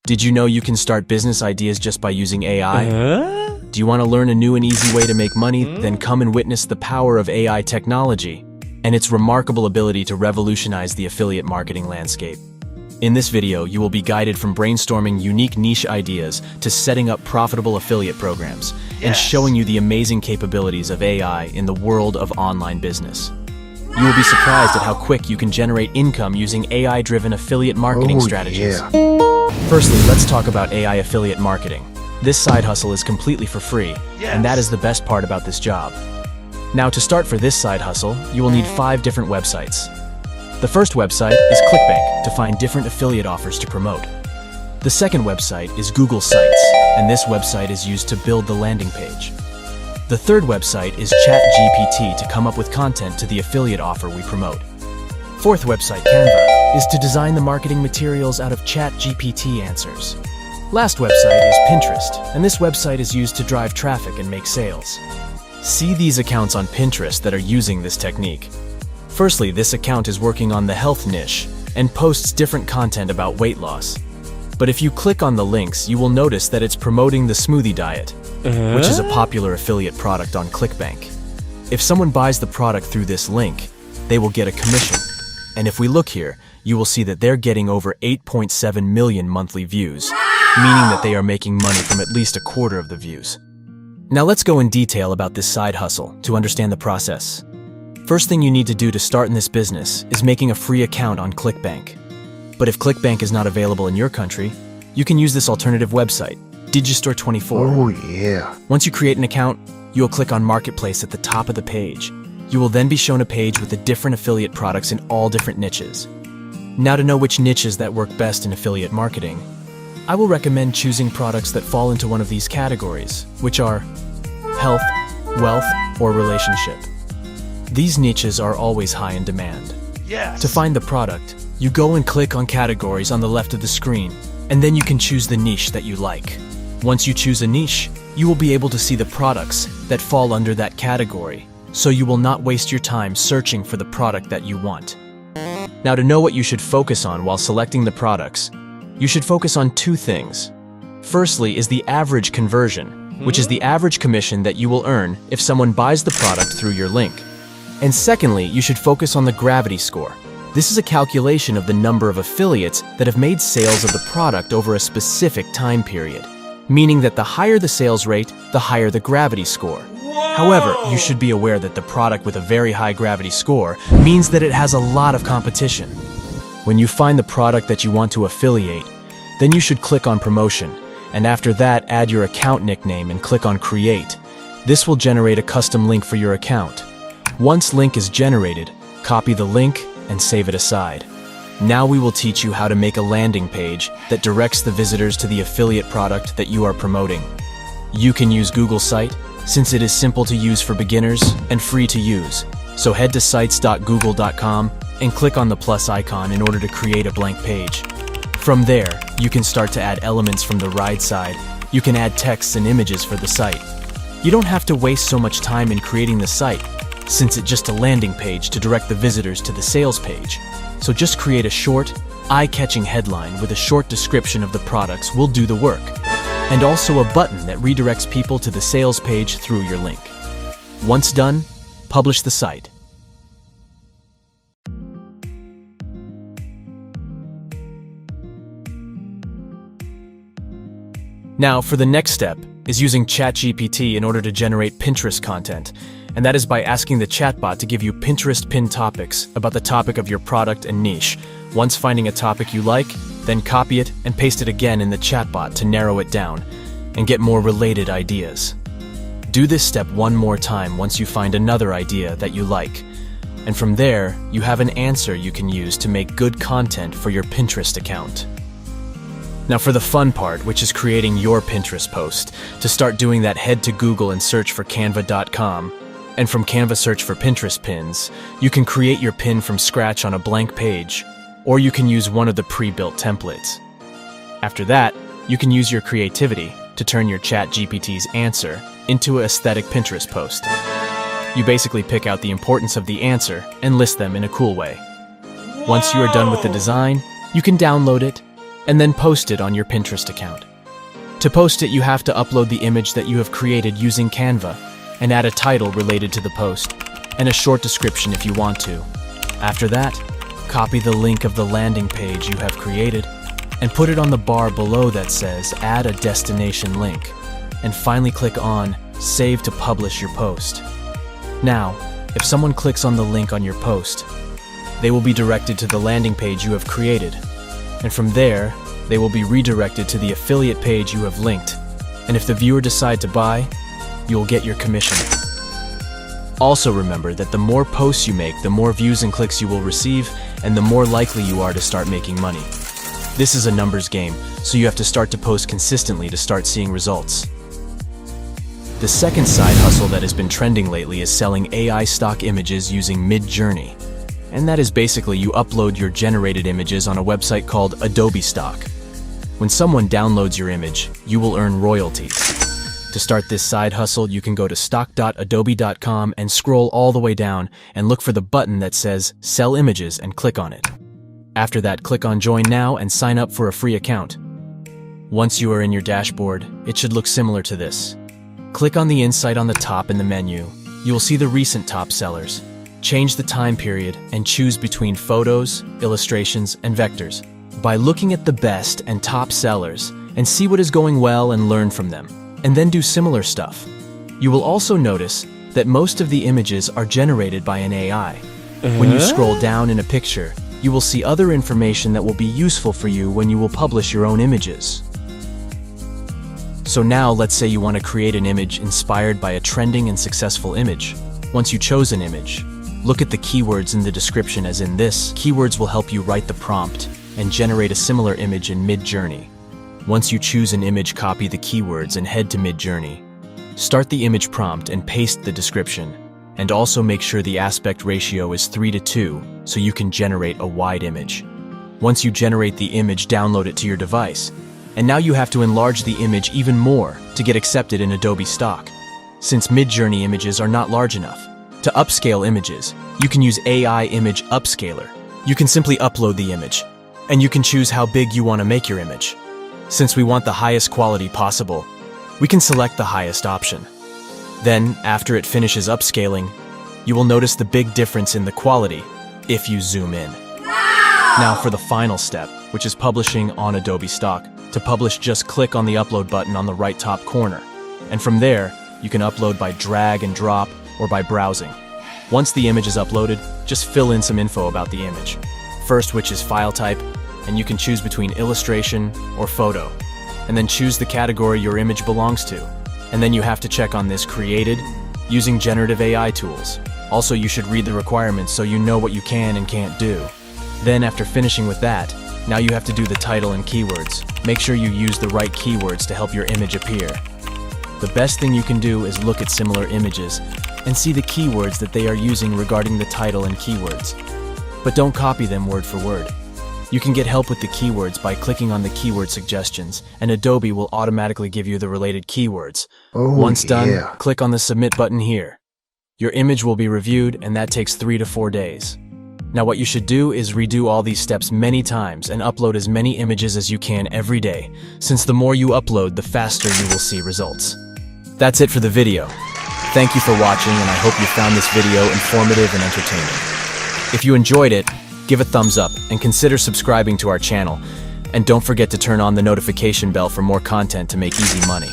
Did you know you can start business ideas just by using AI? Do you want to learn a new and easy way to make money? Then come and witness the power of AI technology and its remarkable ability to revolutionize the affiliate marketing landscape. In this video, you will be guided from brainstorming unique niche ideas to setting up profitable affiliate programs and showing you the amazing capabilities of AI in the world of online business. You will be surprised at how quick you can generate income using AI-driven affiliate marketing strategies. Firstly, let's talk about AI affiliate marketing. This side hustle is completely for free, and that is the best part about this job. Now, to start for this side hustle, you will need 5 different websites. The first website is ClickBank to find different affiliate offers to promote. The second website is Google Sites, and this website is used to build the landing page. The third website is ChatGPT to come up with content to the affiliate offer we promote. Fourth website, Canva, is to design the marketing materials out of ChatGPT answers. Last website is Pinterest, and this website is used to drive traffic and make sales. See these accounts on Pinterest that are using this technique. Firstly, this account is working on the health niche and posts different content about weight loss. But if you click on the links, you will notice that it's promoting the smoothie diet, which is a popular affiliate product on ClickBank. If someone buys the product through this link, they will get a commission. And if we look here, you will see that they're getting over 8.7 million monthly views, meaning that they are making money from at least a quarter of the views. Now let's go in detail about this side hustle to understand the process. First thing you need to do to start in this business is making a free account on ClickBank. But if ClickBank is not available in your country, you can use this alternative website, Digistore24. Once you create an account, you will click on Marketplace at the top of the page. You will then be shown a page with the different affiliate products in all different niches. Now, to know which niches that work best in affiliate marketing, I will recommend choosing products that fall into one of these categories, which are health, wealth, or relationship. These niches are always high in demand. To find the product, you go and click on categories on the left of the screen, and then you can choose the niche that you like. Once you choose a niche, you will be able to see the products that fall under that category, so you will not waste your time searching for the product that you want. Now, to know what you should focus on while selecting the products, you should focus on 2 things. Firstly is the average conversion, which is the average commission that you will earn if someone buys the product through your link. And secondly, you should focus on the gravity score. This is a calculation of the number of affiliates that have made sales of the product over a specific time period, meaning that the higher the sales rate, the higher the gravity score. However, you should be aware that the product with a very high gravity score means that it has a lot of competition. When you find the product that you want to affiliate, then you should click on Promotion, and after that add your account nickname and click on Create. This will generate a custom link for your account. Once link is generated, copy the link and save it aside. Now we will teach you how to make a landing page that directs the visitors to the affiliate product that you are promoting. You can use Google Site, since it is simple to use for beginners and free to use. So head to sites.google.com and click on the plus icon in order to create a blank page. From there, you can start to add elements from the right side. You can add texts and images for the site. You don't have to waste so much time in creating the site, since it's just a landing page to direct the visitors to the sales page. So just create a short, eye-catching headline with a short description of the products will do the work, and also a button that redirects people to the sales page through your link. Once done, publish the site. Now, for the next step is using ChatGPT in order to generate Pinterest content, and that is by asking the chatbot to give you Pinterest pinned topics about the topic of your product and niche. Once finding a topic you like, then copy it and paste it again in the chatbot to narrow it down and get more related ideas. Do this step one more time once you find another idea that you like, and from there, you have an answer you can use to make good content for your Pinterest account. Now for the fun part, which is creating your Pinterest post. To start doing that, head to Google and search for canva.com. And from Canva, search for Pinterest pins. You can create your pin from scratch on a blank page, or you can use one of the pre-built templates. After that, you can use your creativity to turn your ChatGPT's answer into an aesthetic Pinterest post. You basically pick out the importance of the answer and list them in a cool way. Once you are done with the design, you can download it, and then post it on your Pinterest account. To post it, you have to upload the image that you have created using Canva and add a title related to the post and a short description if you want to. After that, copy the link of the landing page you have created and put it on the bar below that says Add a Destination Link, and finally click on Save to publish your post. Now, if someone clicks on the link on your post, they will be directed to the landing page you have created, and from there, they will be redirected to the affiliate page you have linked, and if the viewer decides to buy, you will get your commission. Also remember that the more posts you make, the more views and clicks you will receive, and the more likely you are to start making money. This is a numbers game, so you have to start to post consistently to start seeing results. The second side hustle that has been trending lately is selling AI stock images using Midjourney. And that is basically you upload your generated images on a website called Adobe Stock. When someone downloads your image, you will earn royalties. To start this side hustle, you can go to stock.adobe.com and scroll all the way down and look for the button that says Sell Images and click on it. After that, click on Join Now and sign up for a free account. Once you are in your dashboard, it should look similar to this. Click on the insight on the top in the menu. You will see the recent top sellers. Change the time period and choose between photos, illustrations, and vectors. By looking at the best and top sellers and see what is going well and learn from them, and then do similar stuff. You will also notice that most of the images are generated by an AI. When you scroll down in a picture, you will see other information that will be useful for you when you will publish your own images. So now let's say you want to create an image inspired by a trending and successful image. Once you chose an image, look at the keywords in the description, as in this. Keywords will help you write the prompt and generate a similar image in Midjourney. Once you choose an image, copy the keywords and head to Midjourney. Start the image prompt and paste the description, and also make sure the aspect ratio is 3:2 so you can generate a wide image. Once you generate the image, download it to your device. And now you have to enlarge the image even more to get accepted in Adobe Stock, since Midjourney images are not large enough. To upscale images, you can use AI Image Upscaler. You can simply upload the image, and you can choose how big you want to make your image. Since we want the highest quality possible, we can select the highest option. Then, after it finishes upscaling, you will notice the big difference in the quality if you zoom in. Now for the final step, which is publishing on Adobe Stock. To publish, just click on the upload button on the right top corner. And from there, you can upload by drag and drop or by browsing. Once the image is uploaded, just fill in some info about the image. First, which is file type, and you can choose between illustration or photo. And then choose the category your image belongs to. And then you have to check on this created using generative AI tools. Also, you should read the requirements so you know what you can and can't do. Then after finishing with that, now you have to do the title and keywords. Make sure you use the right keywords to help your image appear. The best thing you can do is look at similar images and see the keywords that they are using regarding the title and keywords. But don't copy them word for word. You can get help with the keywords by clicking on the keyword suggestions, and Adobe will automatically give you the related keywords. Once done, click on the submit button here. Your image will be reviewed, and that takes 3 to 4 days. Now what you should do is redo all these steps many times and upload as many images as you can every day, since the more you upload, the faster you will see results. That's it for the video. Thank you for watching, and I hope you found this video informative and entertaining. If you enjoyed it, give a thumbs up and consider subscribing to our channel. And don't forget to turn on the notification bell for more content to make easy money.